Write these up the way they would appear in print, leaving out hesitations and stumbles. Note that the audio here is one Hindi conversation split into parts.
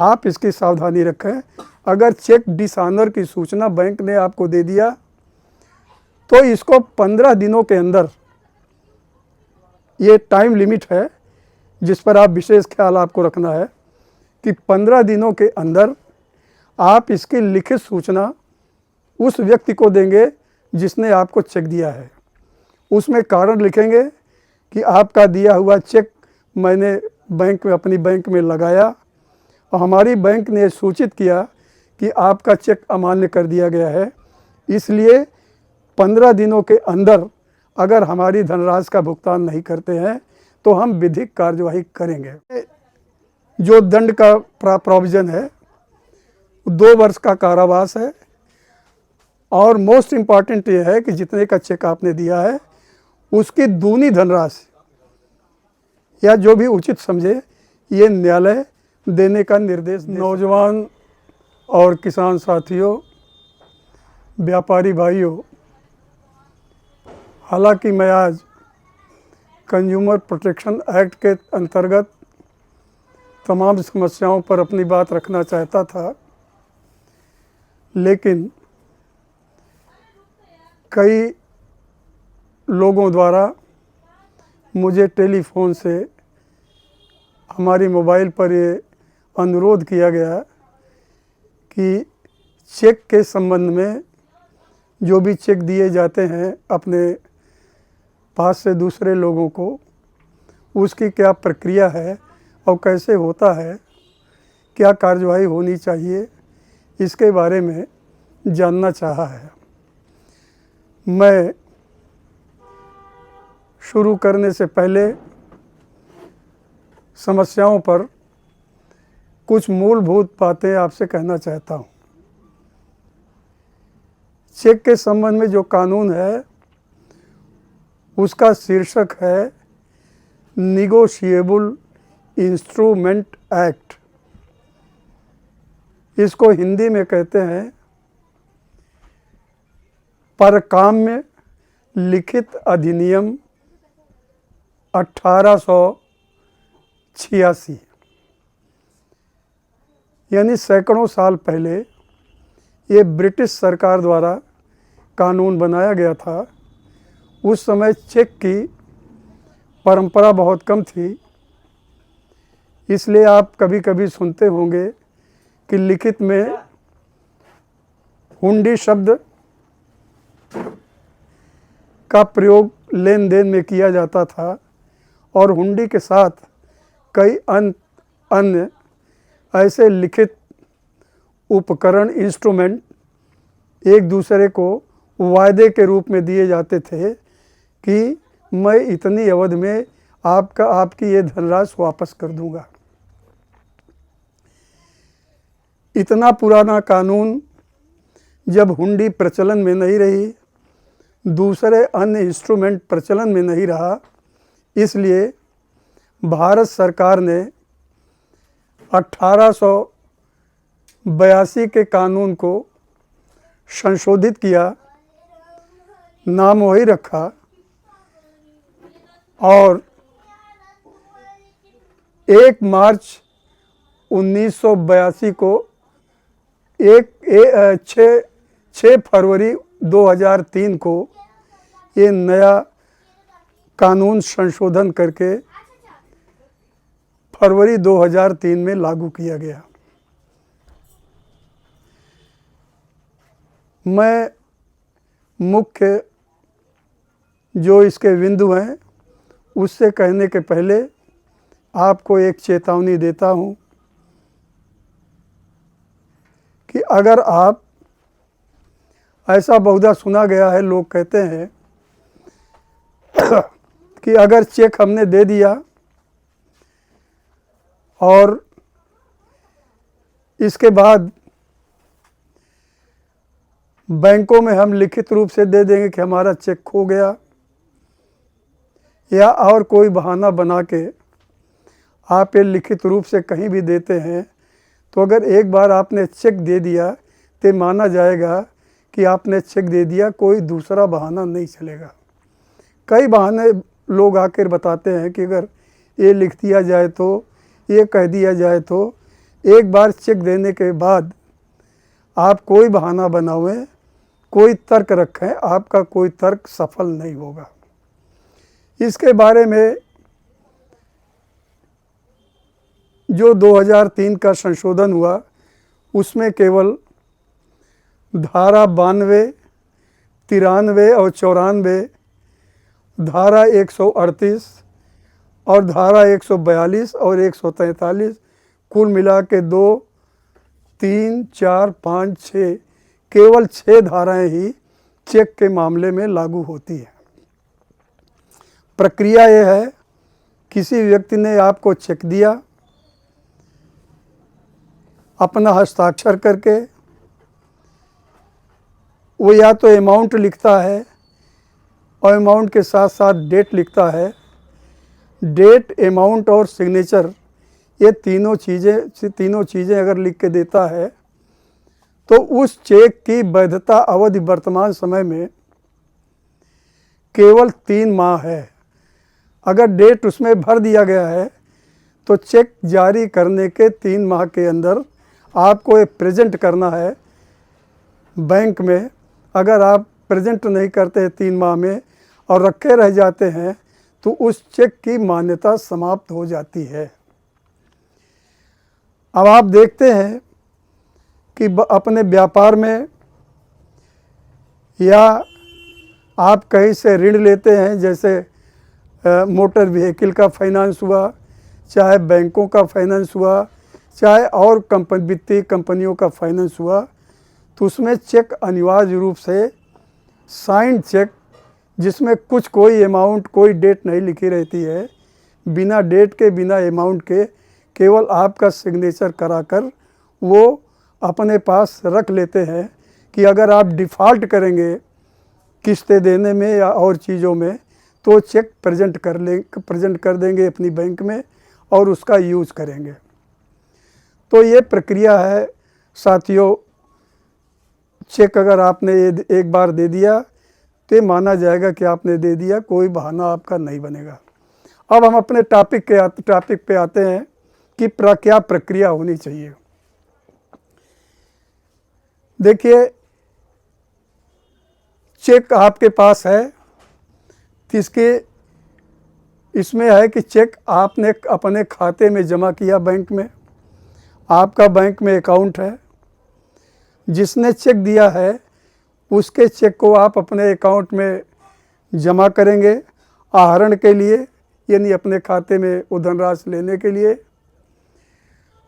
आप इसकी सावधानी रखें। अगर चेक डिसऑनर की सूचना बैंक ने आपको दे दिया तो इसको 15 दिनों के अंदर, ये टाइम लिमिट है जिस पर आप विशेष ख्याल आपको रखना है कि 15 दिनों के अंदर आप इसकी लिखित सूचना उस व्यक्ति को देंगे जिसने आपको चेक दिया है। उसमें कारण लिखेंगे कि आपका दिया हुआ चेक मैंने बैंक में, अपनी बैंक में लगाया और हमारी बैंक ने सूचित किया कि आपका चेक अमान्य कर दिया गया है, इसलिए 15 दिनों के अंदर अगर हमारी धनराशि का भुगतान नहीं करते हैं तो हम विधिक कार्यवाही करेंगे। जो दंड का प्रोविज़न है 2 वर्ष का कारावास है और मोस्ट इम्पॉर्टेंट ये है कि जितने का चेक आपने दिया है उसकी दूनी धनराशि या जो भी उचित समझे ये न्यायालय देने का निर्देश दे। नौजवान और किसान साथियों, व्यापारी भाइयों, हालांकि मैं आज कंज्यूमर प्रोटेक्शन एक्ट के अंतर्गत तमाम समस्याओं पर अपनी बात रखना चाहता था, लेकिन कई लोगों द्वारा मुझे टेलीफोन से हमारी मोबाइल पर ये अनुरोध किया गया कि चेक के संबंध में, जो भी चेक दिए जाते हैं अपने पास से दूसरे लोगों को, उसकी क्या प्रक्रिया है और कैसे होता है, क्या कार्यवाही होनी चाहिए, इसके बारे में जानना चाहा है। मैं शुरू करने से पहले समस्याओं पर कुछ मूलभूत बातें आपसे कहना चाहता हूँ। चेक के संबंध में जो कानून है उसका शीर्षक है निगोशिएबल इंस्ट्रूमेंट एक्ट। इसको हिंदी में कहते हैं परकाम्य लिखित अधिनियम 1886। यानी सैकड़ों साल पहले ये ब्रिटिश सरकार द्वारा कानून बनाया गया था। उस समय चेक की परंपरा बहुत कम थी, इसलिए आप कभी कभी सुनते होंगे कि लिखित में हुंडी शब्द का प्रयोग लेन देन में किया जाता था और हुंडी के साथ कई अन्य ऐसे लिखित उपकरण, इंस्ट्रूमेंट एक दूसरे को वायदे के रूप में दिए जाते थे कि मैं इतनी अवधि में आपकी ये धनराशि वापस कर दूंगा। इतना पुराना कानून जब हुंडी प्रचलन में नहीं रही, दूसरे अन्य इंस्ट्रूमेंट प्रचलन में नहीं रहा, इसलिए भारत सरकार ने 1882 के कानून को संशोधित किया, नाम वही रखा और 1 मार्च 1982 को 6 फरवरी 2003 को ये नया कानून संशोधन करके फरवरी 2003 में लागू किया गया। मैं मुख्य जो इसके बिंदु हैं उससे कहने के पहले आपको एक चेतावनी देता हूं कि अगर आप, ऐसा बहुधा सुना गया है, लोग कहते हैं कि अगर चेक हमने दे दिया और इसके बाद बैंकों में हम लिखित रूप से दे देंगे कि हमारा चेक खो गया, या और कोई बहाना बना के आप ये लिखित रूप से कहीं भी देते हैं, तो अगर एक बार आपने चेक दे दिया तो माना जाएगा कि आपने चेक दे दिया, कोई दूसरा बहाना नहीं चलेगा। कई बहाने लोग आकर बताते हैं कि अगर ये लिख दिया जाए तो, ये कह दिया जाए तो, एक बार चेक देने के बाद आप कोई बहाना बनावें, कोई तर्क रखें, आपका कोई तर्क सफल नहीं होगा। इसके बारे में जो 2003 का संशोधन हुआ उसमें केवल धारा 92, 93 और 94, धारा 138 और धारा 142 और 143 कुल मिला के 2, 3, 4, 5, 6 केवल 6 धाराएं ही चेक के मामले में लागू होती है। प्रक्रिया यह है, किसी व्यक्ति ने आपको चेक दिया, अपना हस्ताक्षर करके, वो या तो अमाउंट लिखता है और अमाउंट के साथ साथ डेट लिखता है। डेट, अमाउंट और सिग्नेचर, ये तीनों चीज़ें अगर लिख के देता है तो उस चेक की वैधता अवधि वर्तमान समय में केवल 3 माह है। अगर डेट उसमें भर दिया गया है तो चेक जारी करने के 3 माह के अंदर आपको ये प्रेजेंट करना है बैंक में। अगर आप प्रेजेंट नहीं करते 3 माह में और रखे रह जाते हैं तो उस चेक की मान्यता समाप्त हो जाती है। अब आप देखते हैं कि अपने व्यापार में या आप कहीं से ऋण लेते हैं, जैसे मोटर व्हीकल का फाइनेंस हुआ, चाहे बैंकों का फाइनेंस हुआ, चाहे और वित्तीय कंपनियों का फाइनेंस हुआ, तो उसमें चेक अनिवार्य रूप से साइंड चेक, जिसमें कोई अमाउंट, कोई डेट नहीं लिखी रहती है, बिना डेट के, बिना अमाउंट के, केवल आपका सिग्नेचर कराकर वो अपने पास रख लेते हैं कि अगर आप डिफ़ॉल्ट करेंगे किस्तें देने में या और चीज़ों में तो चेक प्रेजेंट कर देंगे अपनी बैंक में और उसका यूज़ करेंगे। तो ये प्रक्रिया है साथियों। चेक अगर आपने एक बार दे दिया तो ये माना जाएगा कि आपने दे दिया, कोई बहाना आपका नहीं बनेगा। अब हम अपने टॉपिक पे आते हैं कि क्या प्रक्रिया होनी चाहिए। देखिए, चेक आपके पास है, इसमें है कि चेक आपने अपने खाते में जमा किया बैंक में, आपका बैंक में अकाउंट है, जिसने चेक दिया है उसके चेक को आप अपने अकाउंट में जमा करेंगे आहरण के लिए, यानी अपने खाते में वो धनराशि लेने के लिए।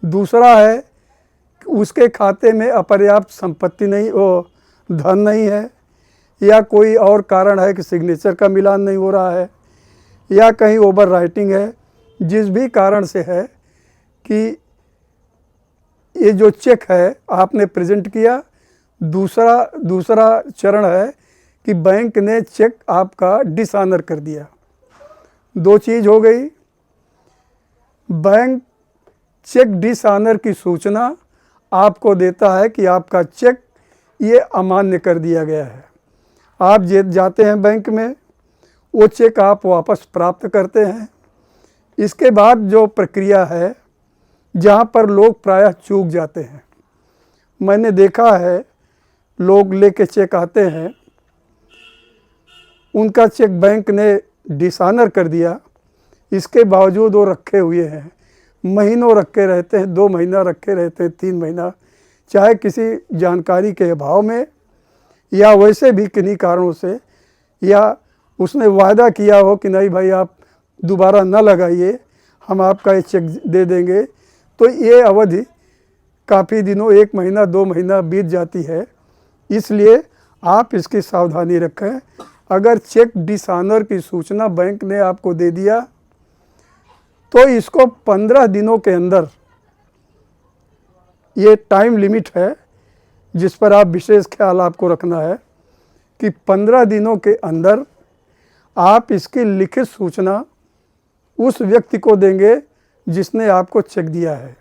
दूसरा है कि उसके खाते में अपर्याप्त संपत्ति नहीं, वो धन नहीं है, या कोई और कारण है कि सिग्नेचर का मिलान नहीं हो रहा है, या कहीं ओवर राइटिंग है, जिस भी कारण से है कि ये जो चेक है आपने प्रेजेंट किया। दूसरा चरण है कि बैंक ने चेक आपका डिसऑनर कर दिया। 2 चीज़ हो गई। बैंक चेक डिसऑनर की सूचना आपको देता है कि आपका चेक ये अमान्य कर दिया गया है। आप जाते हैं बैंक में, वो चेक आप वापस प्राप्त करते हैं। इसके बाद जो प्रक्रिया है, जहाँ पर लोग प्रायः चूक जाते हैं, मैंने देखा है लोग लेके चेक आते हैं, उनका चेक बैंक ने डिसऑनर कर दिया, इसके बावजूद वो रखे हुए हैं, महीनों रखे रहते हैं, 2 महीना रखे रहते हैं, 3 महीना, चाहे किसी जानकारी के अभाव में या वैसे भी किन्हीं कारणों से, या उसने वायदा किया हो कि नहीं भाई आप दोबारा न लगाइए, हम आपका ये चेक दे देंगे, तो ये अवधि काफ़ी दिनों, 1 महीना 2 महीना बीत जाती है। इसलिए आप इसकी सावधानी रखें। अगर चेक डिसऑनर की सूचना बैंक ने आपको दे दिया तो इसको 15 दिनों के अंदर, ये टाइम लिमिट है जिस पर आप विशेष ख्याल आपको रखना है कि 15 दिनों के अंदर आप इसकी लिखित सूचना उस व्यक्ति को देंगे जिसने आपको चेक दिया है।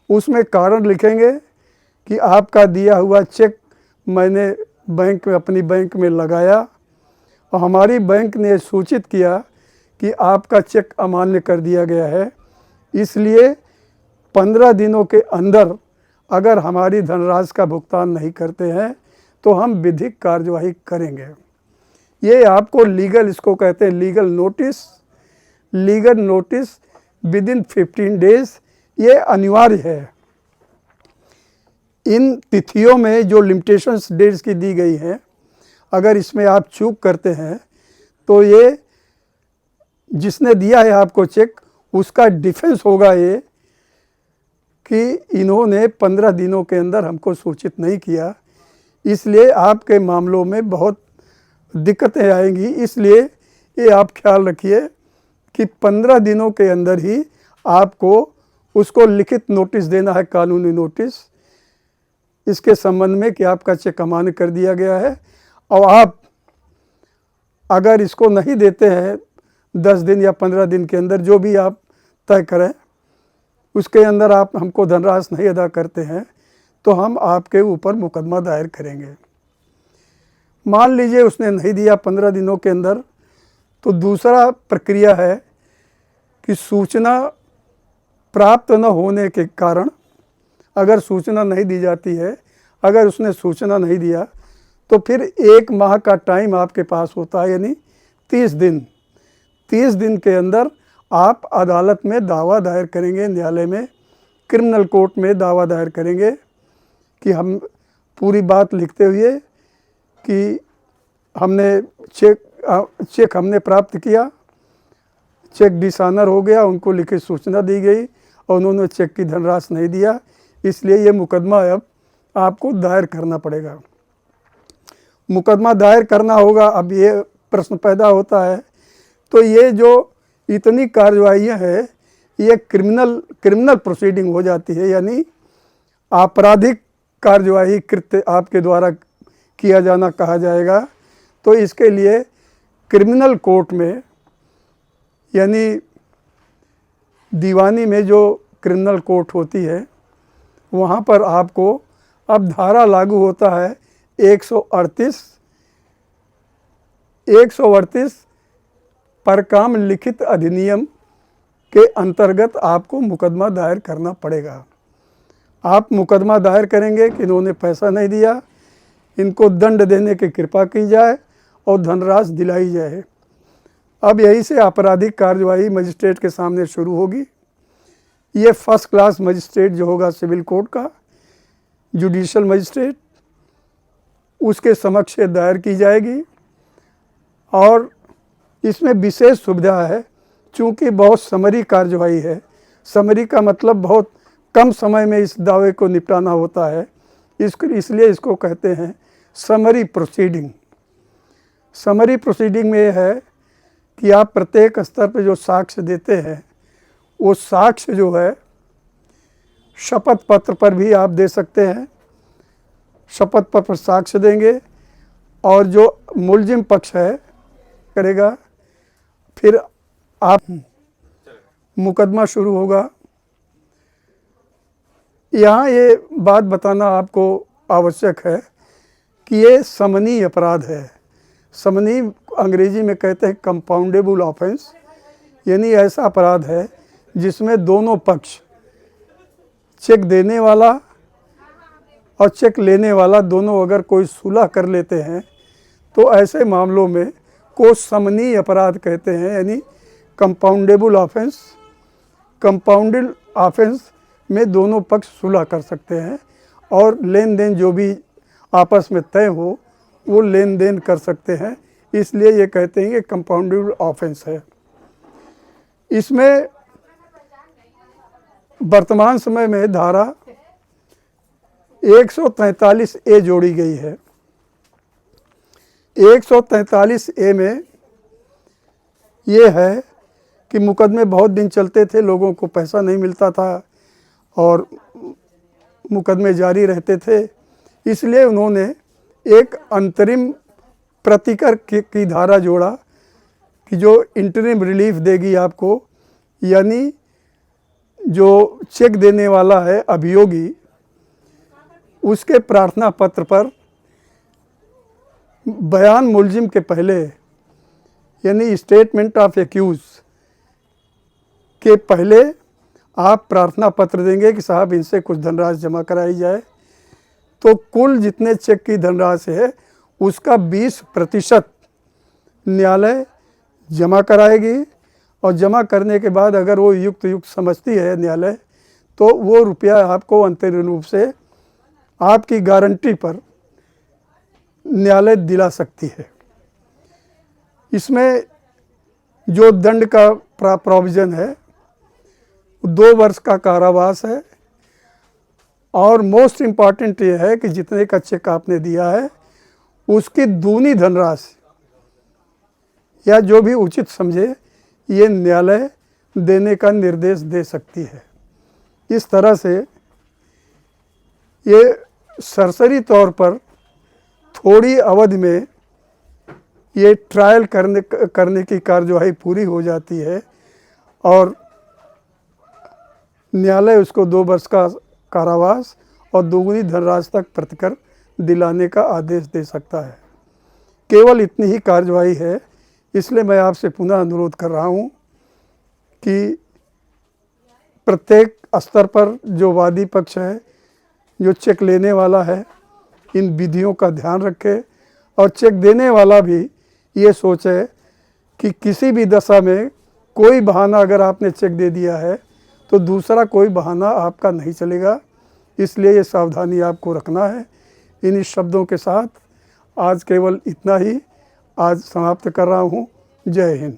उसमें कारण लिखेंगे कि आपका दिया हुआ चेक मैंने अपनी बैंक में लगाया और हमारी बैंक ने सूचित किया कि आपका चेक अमान्य कर दिया गया है, इसलिए 15 दिनों के अंदर अगर हमारी धनराशि का भुगतान नहीं करते हैं तो हम विधिक कार्यवाही करेंगे। ये आपको लीगल, इसको कहते हैं legal notice with in 15 days, ये अनिवार्य है। इन तिथियों में जो लिमिटेशंस डेट्स की दी गई हैं, अगर इसमें आप चूक करते हैं तो ये जिसने दिया है आपको चेक, उसका डिफेंस होगा ये कि इन्होंने 15 दिनों के अंदर हमको सूचित नहीं किया, इसलिए आपके मामलों में बहुत दिक्कतें आएंगी। इसलिए ये आप ख्याल रखिए कि 15 दिनों के अंदर ही आपको उसको लिखित नोटिस देना है, कानूनी नोटिस, इसके संबंध में कि आपका चेक अमान्य कर दिया गया है। और आप अगर इसको नहीं देते हैं 10 दिन या 15 दिन के अंदर, जो भी आप तय करें, उसके अंदर आप हमको धनराशि नहीं अदा करते हैं तो हम आपके ऊपर मुकदमा दायर करेंगे। मान लीजिए उसने नहीं दिया 15 दिनों के अंदर, तो दूसरा प्रक्रिया है कि सूचना प्राप्त न होने के कारण, अगर सूचना नहीं दी जाती है, अगर उसने सूचना नहीं दिया तो फिर 1 माह का टाइम आपके पास होता है, यानी 30 दिन। 30 दिन के अंदर आप अदालत में दावा दायर करेंगे, न्यायालय में, क्रिमिनल कोर्ट में दावा दायर करेंगे कि हम पूरी बात लिखते हुए कि हमने चेक हमने प्राप्त किया, चेक डिसऑनर हो गया, उनको लिखित सूचना दी गई और उन्होंने चेक की धनराशि नहीं दिया, इसलिए ये मुकदमा अब आपको दायर करना पड़ेगा। मुकदमा दायर करना होगा। अब ये प्रश्न पैदा होता है, तो ये जो इतनी कार्रवाइयाँ हैं, ये क्रिमिनल प्रोसीडिंग हो जाती है, यानी आपराधिक कार्यवाही कृत्य आपके द्वारा किया जाना कहा जाएगा। तो इसके लिए क्रिमिनल कोर्ट में, यानी दीवानी में जो क्रिमिनल कोर्ट होती है, वहाँ पर आपको अब धारा लागू होता है 138 परकाम लिखित अधिनियम के अंतर्गत आपको मुकदमा दायर करना पड़ेगा। आप मुकदमा दायर करेंगे कि इन्होंने पैसा नहीं दिया, इनको दंड देने की कृपा की जाए और धनराशि दिलाई जाए। अब यहीं से आपराधिक कार्यवाही मजिस्ट्रेट के सामने शुरू होगी। ये फर्स्ट क्लास मजिस्ट्रेट जो होगा सिविल कोर्ट का, जुडिशल मजिस्ट्रेट, उसके समक्ष दायर की जाएगी। और इसमें विशेष सुविधा है, चूँकि बहुत समरी कार्यवाही है। समरी का मतलब बहुत कम समय में इस दावे को निपटाना होता है, इसलिए इसको कहते हैं समरी प्रोसीडिंग। समरी प्रोसीडिंग में यह है कि आप प्रत्येक स्तर पर जो साक्ष्य देते हैं, वो साक्ष्य जो है शपथ पत्र पर भी आप दे सकते हैं, शपथ पत्र पर साक्ष्य देंगे और जो मुलजिम पक्ष है करेगा, फिर आप मुकदमा शुरू होगा। यहाँ ये बात बताना आपको आवश्यक है कि ये समनी अपराध है। समनी अंग्रेजी में कहते हैं कंपाउंडेबल ऑफेंस, यानी ऐसा अपराध है जिसमें दोनों पक्ष, चेक देने वाला और चेक लेने वाला, दोनों अगर कोई सुलह कर लेते हैं तो ऐसे मामलों में को समनी अपराध कहते हैं, यानी कंपाउंडेबल ऑफेंस। कंपाउंडेड ऑफेंस में दोनों पक्ष सुलह कर सकते हैं और लेन देन जो भी आपस में तय हो वो लेन देन कर सकते हैं, इसलिए ये कहते हैं कि कंपाउंडेबल ऑफेंस है। इसमें वर्तमान समय में धारा 143A जोड़ी गई है। 143A में ये है कि मुकदमे बहुत दिन चलते थे, लोगों को पैसा नहीं मिलता था और मुकदमे जारी रहते थे, इसलिए उन्होंने एक अंतरिम प्रतिकर की धारा जोड़ा कि जो इंटरिम रिलीफ देगी आपको, यानी जो चेक देने वाला है अभियोगी, उसके प्रार्थना पत्र पर बयान मुलजिम के पहले, यानी स्टेटमेंट ऑफ एक्यूज के पहले आप प्रार्थना पत्र देंगे कि साहब इनसे कुछ धनराशि जमा कराई जाए, तो कुल जितने चेक की धनराशि है उसका 20% न्यायालय जमा कराएगी, और जमा करने के बाद अगर वो युक्त समझती है न्यायालय, तो वो रुपया आपको अंतरिम रूप से आपकी गारंटी पर न्यायालय दिला सकती है। इसमें जो दंड का प्रोविज़न है 2 वर्ष का कारावास है, और मोस्ट इम्पॉर्टेंट ये है कि जितने का चेक आपने दिया है उसकी दूनी धनराशि या जो भी उचित समझे ये न्यायालय देने का निर्देश दे सकती है। इस तरह से ये सरसरी तौर पर थोड़ी अवधि में ये ट्रायल करने की कार्यवाही पूरी हो जाती है, और न्यायालय उसको 2 वर्ष का कारावास और दोगुनी धनराशि तक प्रतिकर दिलाने का आदेश दे सकता है। केवल इतनी ही कार्यवाही है, इसलिए मैं आपसे पुनः अनुरोध कर रहा हूँ कि प्रत्येक स्तर पर जो वादी पक्ष है, जो चेक लेने वाला है, इन विधियों का ध्यान रखे, और चेक देने वाला भी ये सोचे कि किसी भी दशा में कोई बहाना अगर आपने चेक दे दिया है तो दूसरा कोई बहाना आपका नहीं चलेगा। इसलिए ये सावधानी आपको रखना है। इन शब्दों के साथ आज केवल इतना ही आज समाप्त कर रहा हूँ। जय हिंद।